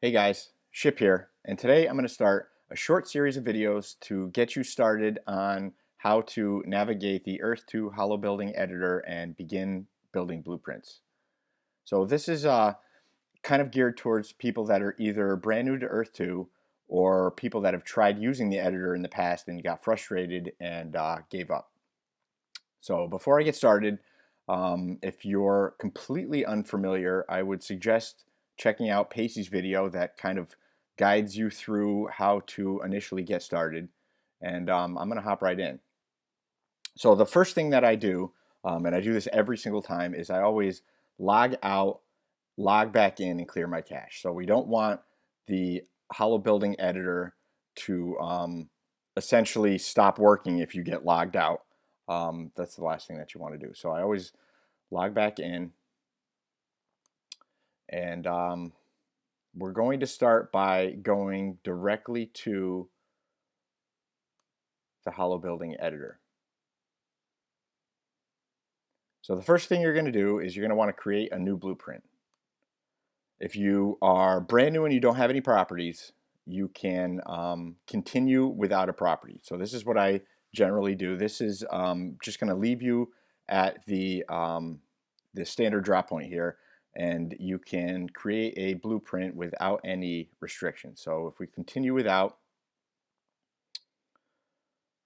Hey guys, Ship here, and today I'm going to start a short series of videos to get you started on how to navigate the Earth 2 holobuilding editor and begin building blueprints. So this is kind of geared towards people that are either brand new to Earth 2 or people that have tried using the editor in the past and got frustrated and gave up. So before I get started, if you're completely unfamiliar, I would suggest checking out Pacey's video that kind of guides you through how to initially get started. And I'm going to hop right in. So the first thing that I do, and I do this every single time, is I always log out, log back in, and clear my cache. So we don't want the holobuilding editor to essentially stop working if you get logged out. That's the last thing that you want to do. So I always log back in, and we're going to start by going directly to the holobuilding editor. So the first thing you're going to do is you're going to want to create a new blueprint. If you are brand new and you don't have any properties, you can continue without a property. So this is what I generally do. This is just going to leave you at the standard drop point here, and you can create a blueprint without any restrictions. So if we continue without,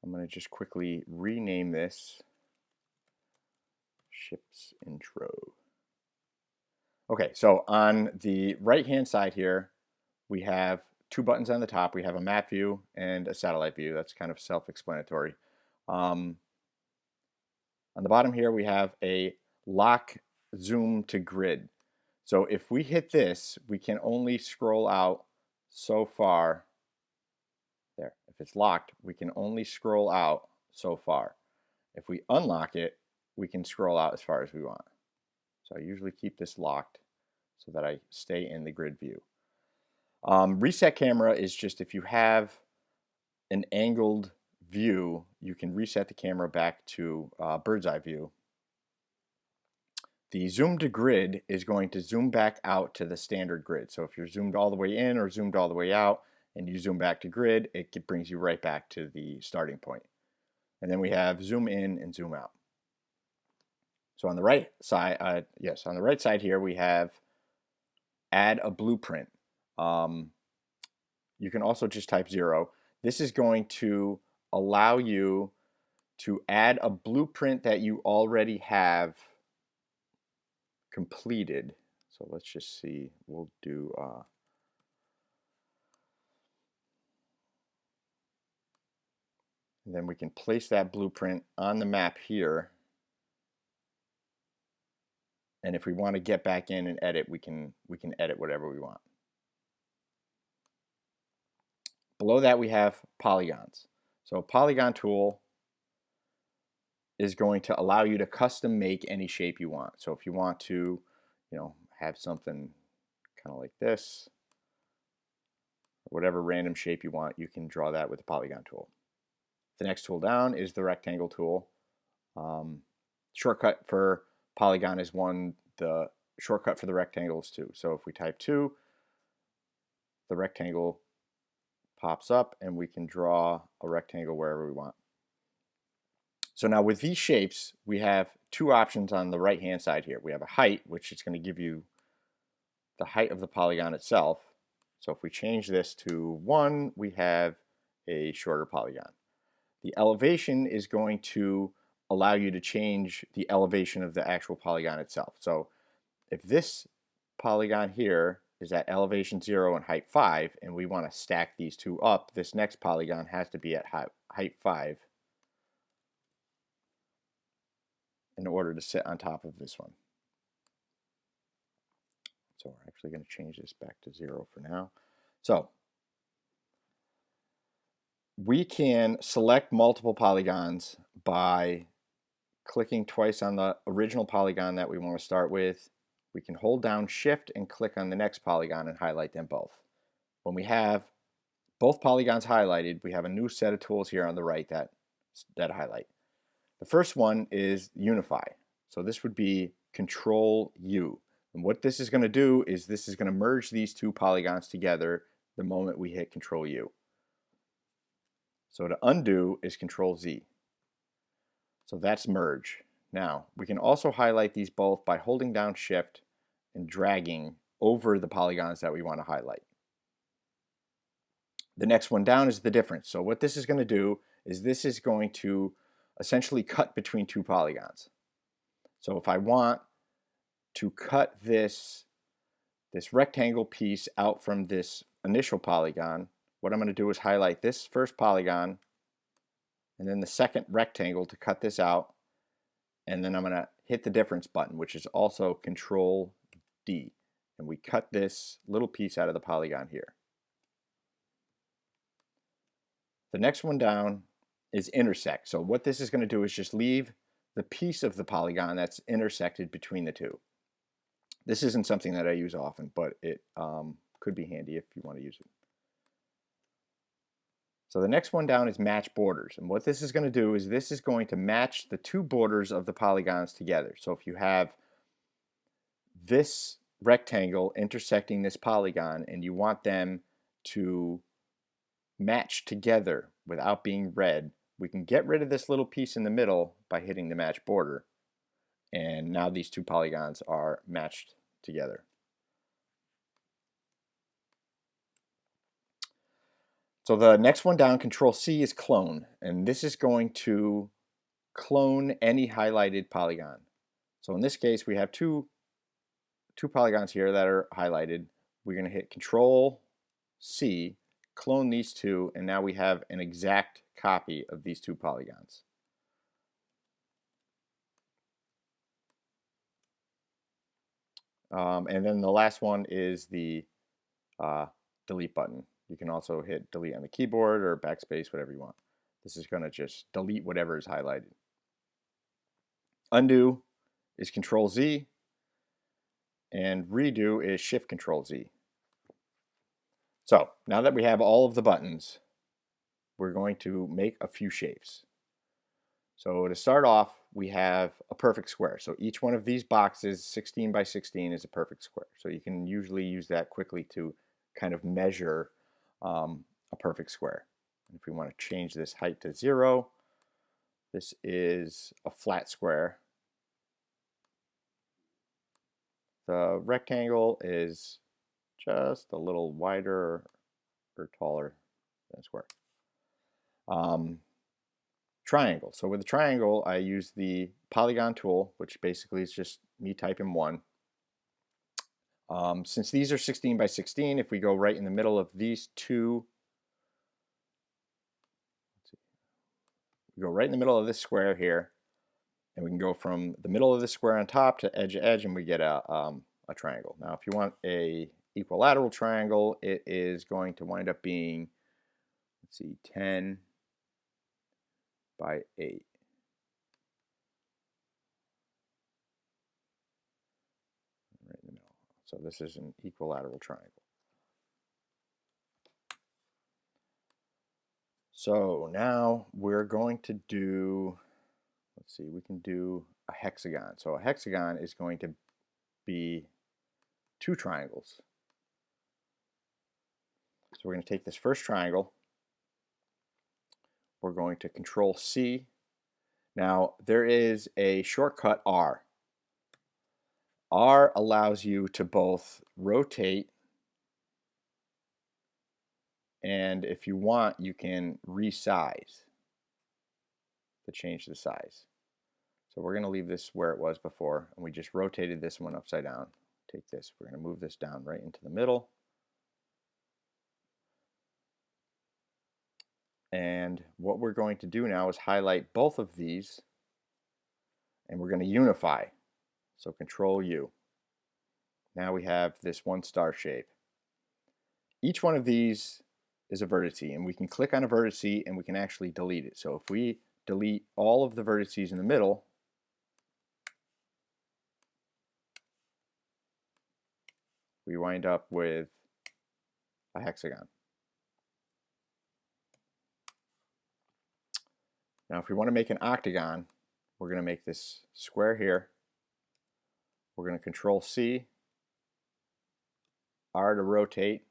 I'm going to just quickly rename this Ship's Intro. Okay, so on the right hand side here, we have two buttons on the top. We have a map view and a satellite view. That's kind of self-explanatory. On the bottom here, we have a lock zoom to grid. So if we hit this, we can only scroll out so far. There, if it's locked, we can only scroll out so far. If we unlock it, we can scroll out as far as we want. So I usually keep this locked so that I stay in the grid view. Reset camera is just if you have an angled view, you can reset the camera back to bird's eye view. The zoom to grid is going to zoom back out to the standard grid. So if you're zoomed all the way in or zoomed all the way out and you zoom back to grid, it brings you right back to the starting point. And then we have zoom in and zoom out. So on the right side, on the right side here, we have add a blueprint. You can also just type 0. This is going to allow you to add a blueprint that you already have completed. So let's just see. We'll do and then we can place that blueprint on the map here. And if we want to get back in and edit, we can edit whatever we want. Below that, we have polygons. So a polygon tool is going to allow you to custom make any shape you want. So if you want to, have something kind of like this, whatever random shape you want, you can draw that with the polygon tool. The next tool down is the rectangle tool. Shortcut for polygon is 1. The shortcut for the rectangle is 2. So if we type 2, the rectangle pops up and we can draw a rectangle wherever we want. So now with these shapes, we have two options on the right hand side here. We have a height, which is going to give you the height of the polygon itself. So if we change this to 1, we have a shorter polygon. The elevation is going to allow you to change the elevation of the actual polygon itself. So if this polygon here is at elevation 0 and height 5, and we want to stack these two up, this next polygon has to be at height 5 in order to sit on top of this one. So we're actually going to change this back to 0 for now. So we can select multiple polygons by clicking twice on the original polygon that we want to start with. We can hold down Shift and click on the next polygon and highlight them both. When we have both polygons highlighted, we have a new set of tools here on the right that highlight. The first one is Unify. So this would be Control U. And what this is going to do is this is going to merge these two polygons together the moment we hit Control U. So to undo is Control Z. So that's merge. Now, we can also highlight these both by holding down Shift and dragging over the polygons that we want to highlight. The next one down is the difference. So what this is going to do is this is going to essentially cut between two polygons. So if I want to cut this rectangle piece out from this initial polygon, what I'm going to do is highlight this first polygon and then the second rectangle to cut this out, and then I'm going to hit the difference button, which is also Control D, and we cut this little piece out of the polygon here. The next one down is intersect. So what this is going to do is just leave the piece of the polygon that's intersected between the two. This isn't something that I use often, but it could be handy if you want to use it. So the next one down is match borders. And what this is going to do is this is going to match the two borders of the polygons together. So if you have this rectangle intersecting this polygon and you want them to match together without being red, we can get rid of this little piece in the middle by hitting the match border. And now these two polygons are matched together. So the next one down, Control C, is clone, and this is going to clone any highlighted polygon. So in this case, we have two polygons here that are highlighted. We're going to hit Control C, clone these two, and now we have an exact copy of these two polygons. And then the last one is the delete button. You can also hit delete on the keyboard or backspace, whatever you want. This is going to just delete whatever is highlighted. Undo is Control Z, and redo is Shift Control Z. So now that we have all of the buttons, we're going to make a few shapes. So to start off, we have a perfect square. So each one of these boxes, 16 by 16, is a perfect square. So you can usually use that quickly to kind of measure a perfect square. And if we want to change this height to 0, this is a flat square. The rectangle is just a little wider or taller than a square. Triangle. So with the triangle, I use the polygon tool, which basically is just me typing 1. Since these are 16 by 16, if we go right in the middle of these two, we go right in the middle of this square here, and we can go from the middle of the square on top to edge to edge, and we get a triangle. Now, if you want a equilateral triangle, it is going to wind up being, let's see, 10 by 8. Right in the middle. So this is an equilateral triangle. So now we're going to do, let's see, we can do a hexagon. So a hexagon is going to be 2 triangles. So we're going to take this first triangle. We're going to Control C. Now there is a shortcut R. R allows you to both rotate, and if you want, you can resize to change the size. So we're going to leave this where it was before, and we just rotated this one upside down. Take this, we're going to move this down right into the middle. And what we're going to do now is highlight both of these, and we're going to unify. So Control U. Now we have this one star shape. Each one of these is a vertice, and we can click on a vertice and we can actually delete it. So if we delete all of the vertices in the middle, we wind up with a hexagon. Now if we want to make an octagon, we're going to make this square here. We're going to Control C, R to rotate.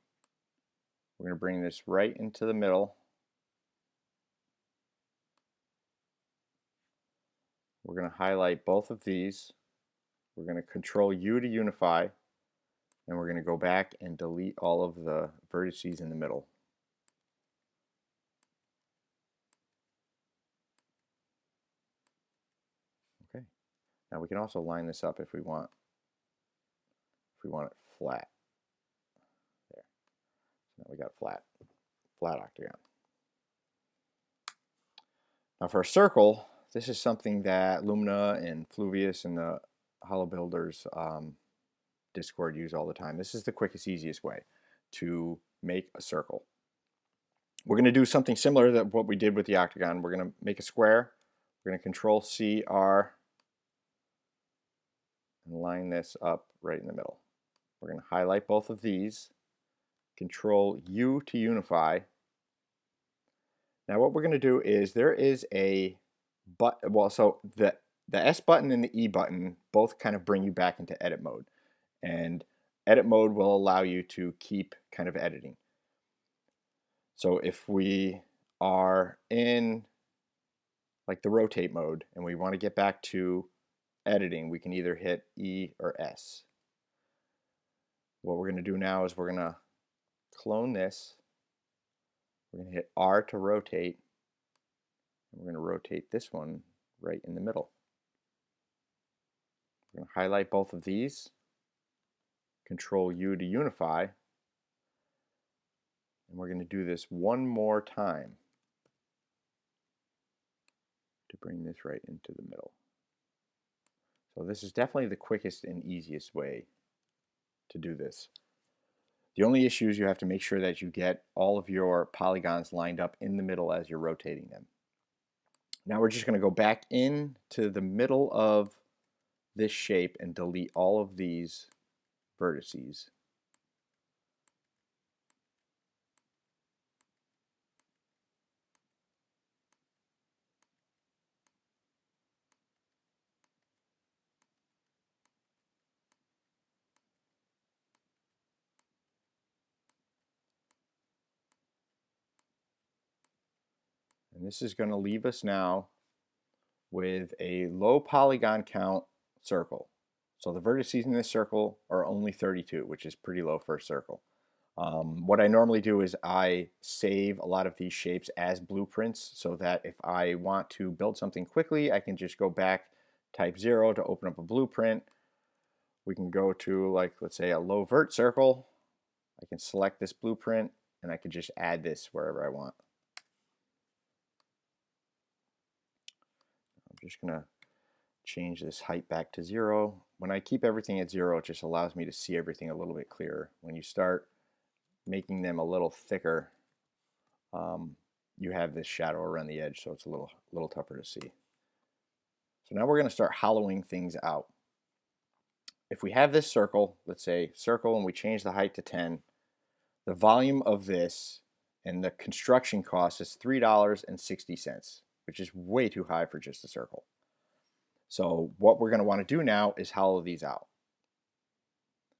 We're going to bring this right into the middle. We're going to highlight both of these. We're going to control U to unify, and we're going to go back and delete all of the vertices in the middle. Okay. Now we can also line this up if we want. If we want it flat. There. So now we got a flat octagon. Now for a circle, this is something that Lumina and Fluvius and the holobuilders Discord use all the time. This is the quickest, easiest way to make a circle. We're going to do something similar to what we did with the octagon. We're going to make a square. We're going to Control C, R, and line this up right in the middle. We're going to highlight both of these, Control U to unify. Now what we're going to do is there is a button, well, so the S button and the E button both kind of bring you back into edit mode. And edit mode will allow you to keep kind of editing. So if we are in like the rotate mode and we want to get back to editing, we can either hit E or S. What we're going to do now is we're going to clone this. We're going to hit R to rotate. And we're going to rotate this one right in the middle. We're going to highlight both of these. Control U to unify. And we're going to do this one more time to bring this right into the middle. So this is definitely the quickest and easiest way to do this. The only issue is you have to make sure that you get all of your polygons lined up in the middle as you're rotating them. Now we're just going to go back into the middle of this shape and delete all of these vertices. And this is going to leave us now with a low polygon count circle. So the vertices in this circle are only 32, which is pretty low for a circle. What I normally do is I save a lot of these shapes as blueprints so that if I want to build something quickly, I can just go back, type 0 to open up a blueprint. We can go to, like, let's say a low vert circle. I can select this blueprint and I can just add this wherever I want. I'm just going to change this height back to 0. When I keep everything at 0, it just allows me to see everything a little bit clearer. When you start making them a little thicker, you have this shadow around the edge, so it's a little tougher to see. So now we're going to start hollowing things out. If we have this circle, let's say circle, and we change the height to 10, the volume of this and the construction cost is $3.60, which is way too high for just a circle. So what we're going to want to do now is hollow these out.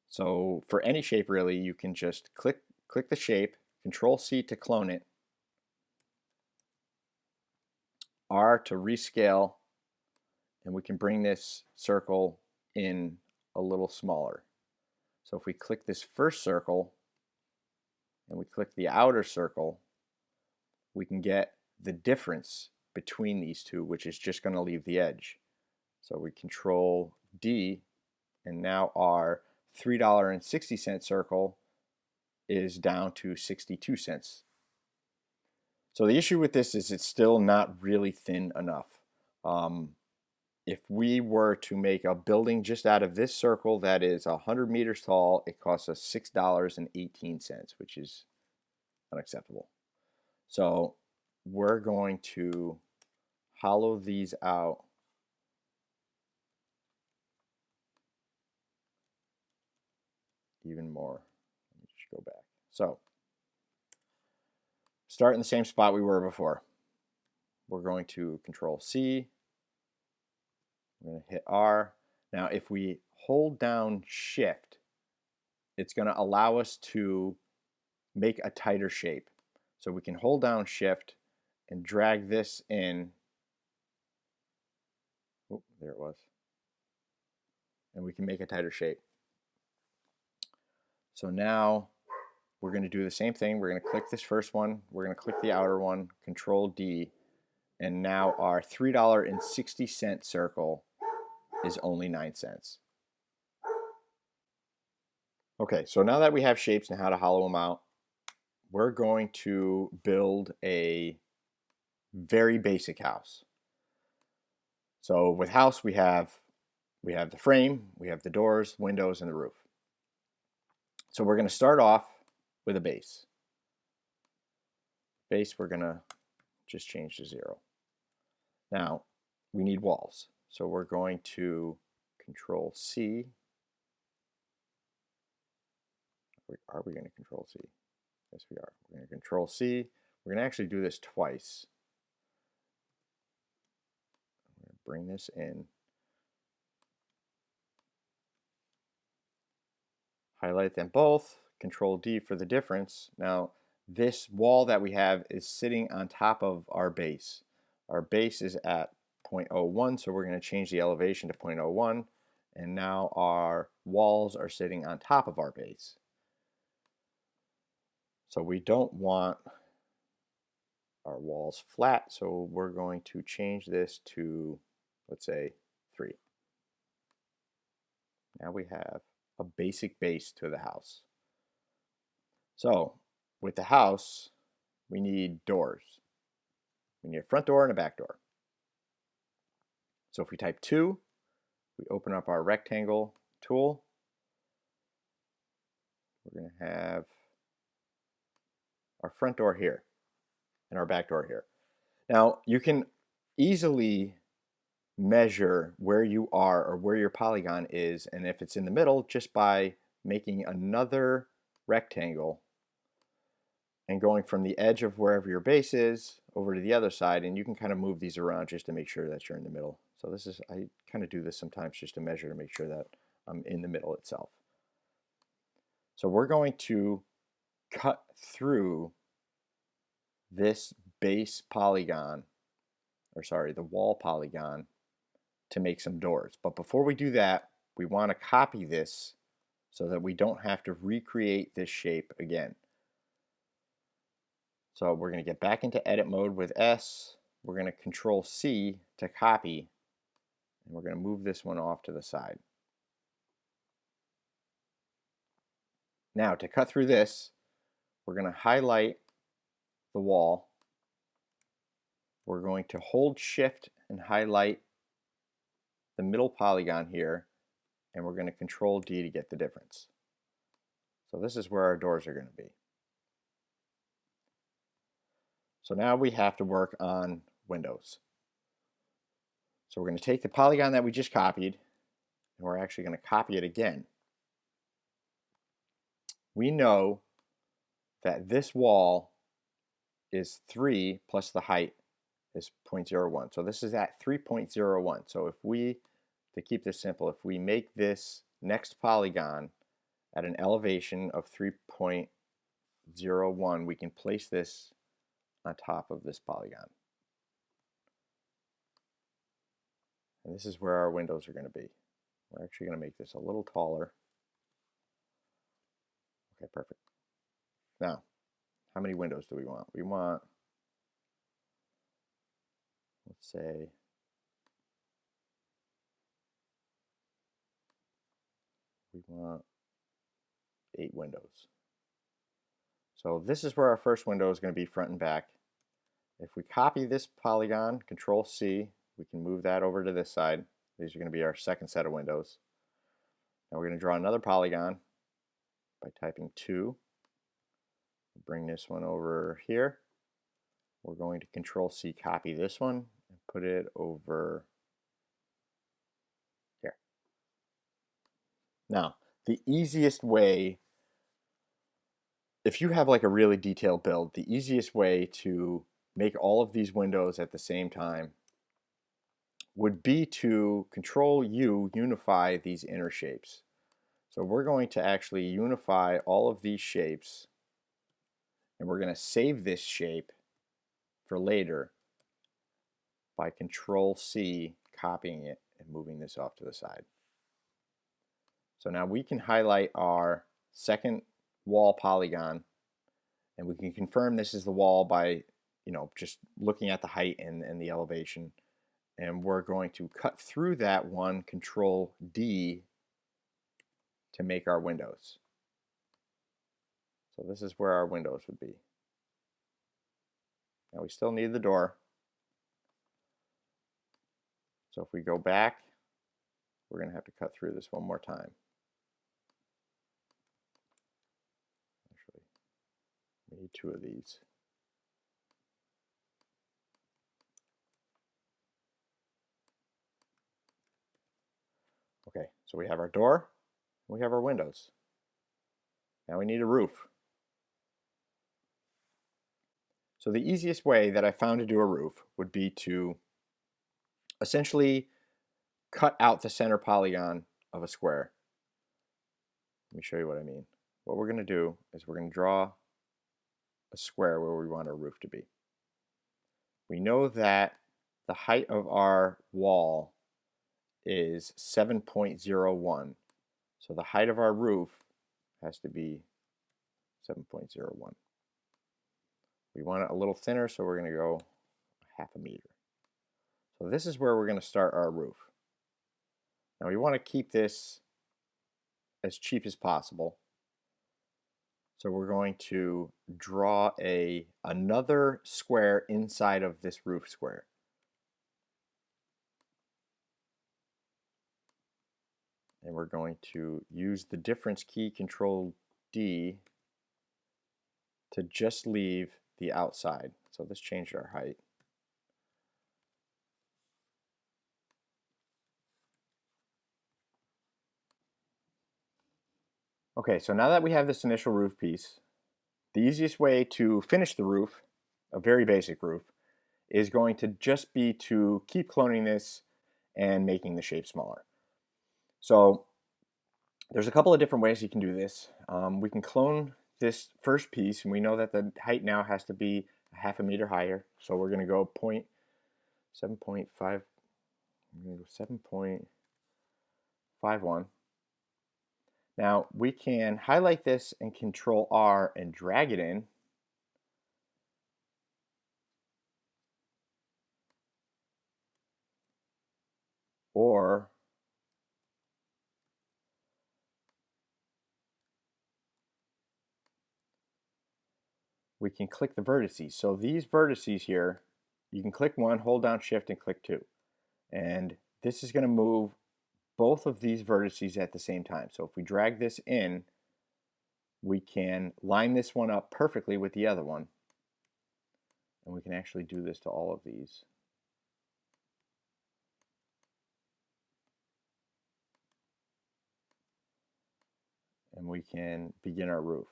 So for any shape really, you can just click the shape, Control C to clone it, R to rescale, and we can bring this circle in a little smaller. So if we click this first circle and we click the outer circle, we can get the difference between these two, which is just going to leave the edge. So we Control D, and now our $3.60 circle is down to 62 cents. So the issue with this is it's still not really thin enough. If we were to make a building just out of this circle that is 100 meters tall, it costs us $6.18, which is unacceptable. So we're going to hollow these out even more. Let me just go back. So start in the same spot we were before. We're going to Control C. We're going to hit R. Now if we hold down Shift, it's going to allow us to make a tighter shape. So we can hold down Shift and drag this in. Oh, there it was. And we can make a tighter shape. So now we're going to do the same thing. We're going to click this first one. We're going to click the outer one, Control D, and now our $3.60 circle is only 9 cents. Okay, so now that we have shapes and how to hollow them out, we're going to build a very basic house. So with house, we have the frame, we have the doors, windows, and the roof. So we're going to start off with a base. Base, we're going to just change to 0. Now, we need walls. So we're going to Control C. Are we going to Control C? Yes, we are. We're going to Control C. We're going to actually do this twice. I'm going to bring this in. Highlight them both. Control D for the difference. Now, this wall that we have is sitting on top of our base. Our base is at 0.01, so we're going to change the elevation to 0.01. And now our walls are sitting on top of our base. So we don't want our walls flat, so we're going to change this to, let's say, 3. Now we have a basic base to the house. So with the house, we need doors. We need a front door and a back door. So if we type 2, we open up our rectangle tool. We're going to have our front door here and our back door here. Now you can easily measure where you are or where your polygon is, and if it's in the middle, just by making another rectangle and going from the edge of wherever your base is over to the other side, and you can kind of move these around just to make sure that you're in the middle. So this is, I kind of do this sometimes just to measure to make sure that I'm in the middle itself. So we're going to cut through this base polygon, or sorry, the wall polygon, to make some doors. But before we do that, we want to copy this so that we don't have to recreate this shape again. So we're going to get back into edit mode with S. We're going to Control C to copy, and we're going to move this one off to the side. Now to cut through this, we're going to highlight the wall. We're going to hold Shift and highlight the middle polygon here, and we're going to Control D to get the difference. So this is where our doors are going to be. So now we have to work on windows. So we're going to take the polygon that we just copied, and we're actually going to copy it again. We know that this wall is 3 plus the height is 0.01. So this is at 3.01. So if we, to keep this simple, if we make this next polygon at an elevation of 3.01, we can place this on top of this polygon. And this is where our windows are going to be. We're actually going to make this a little taller. Okay, perfect. Now, how many windows do we want? We want, let's say, we want 8 windows. So this is where our first window is going to be front and back. If we copy this polygon, Control C, we can move that over to this side. These are going to be our second set of windows. Now we're going to draw another polygon by typing 2. Bring this one over here. We're going to Control C, copy this one, and put it over here. Now, the easiest way, if you have like a really detailed build, the easiest way to make all of these windows at the same time would be to Control U, unify these inner shapes. So we're going to actually unify all of these shapes, and we're going to save this shape for later by Control C, copying it and moving this off to the side. So now we can highlight our second wall polygon, and we can confirm this is the wall by just looking at the height and the elevation. And we're going to cut through that one, Control D, to make our windows. So this is where our windows would be. Now we still need the door. So if we go back, we're going to have to cut through this one more time. Actually, we need two of these. Okay, so we have our door, we have our windows. Now we need a roof. So the easiest way that I found to do a roof would be to essentially cut out the center polygon of a square. Let me show you what I mean. What we're going to do is we're going to draw a square where we want our roof to be. We know that the height of our wall is 7.01. So the height of our roof has to be 7.01. We want it a little thinner, so we're going to go half a meter. So this is where we're going to start our roof. Now we want to keep this as cheap as possible. So we're going to draw another square inside of this roof square. And we're going to use the difference key, Control D, to just leave the outside. So this changed our height. Okay, so now that we have this initial roof piece, the easiest way to finish the roof, a very basic roof, is going to just be to keep cloning this and making the shape smaller. So there's a couple of different ways you can do this. We can clone this first piece, and we know that the height now has to be half a meter higher. So we're going to go 7.5, 7.51. Now we can highlight this and Control R and drag it in. Or we can click the vertices. So these vertices here, you can click one, hold down Shift, and click two. And this is going to move both of these vertices at the same time. So if we drag this in, we can line this one up perfectly with the other one. And we can actually do this to all of these. And we can begin our roof.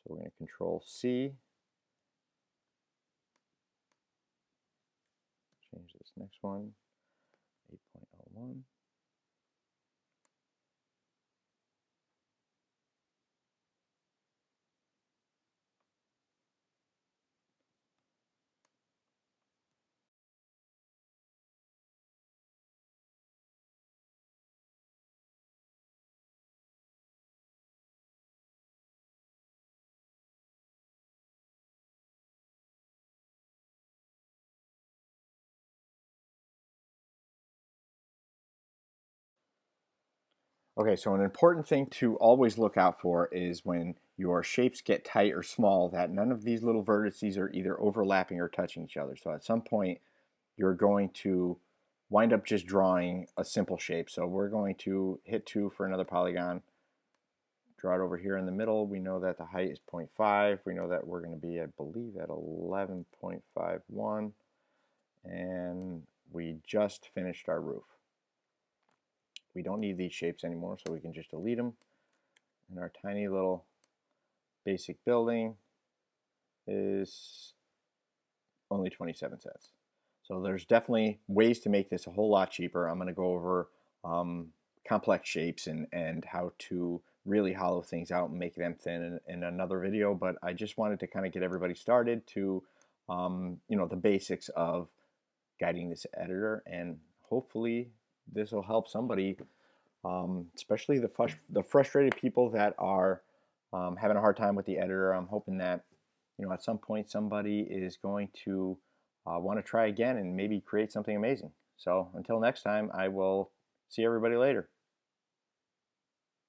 So we're going to Control C. Change this next one, 8.01. Okay, so an important thing to always look out for is when your shapes get tight or small, that none of these little vertices are either overlapping or touching each other. So at some point, you're going to wind up just drawing a simple shape. So we're going to hit 2 for another polygon, draw it over here in the middle. We know that the height is 0.5. We know that we're going to be, I believe, at 11.51. And we just finished our roof. We don't need these shapes anymore, so we can just delete them. And our tiny little basic building is only 27 cents. So there's definitely ways to make this a whole lot cheaper. I'm going to go over complex shapes and how to really hollow things out and make them thin in another video. But I just wanted to kind of get everybody started to, the basics of guiding this editor, and hopefully this will help somebody, especially the frustrated people that are having a hard time with the editor. I'm hoping that at some point somebody is going to want to try again and maybe create something amazing. So until next time, I will see everybody later.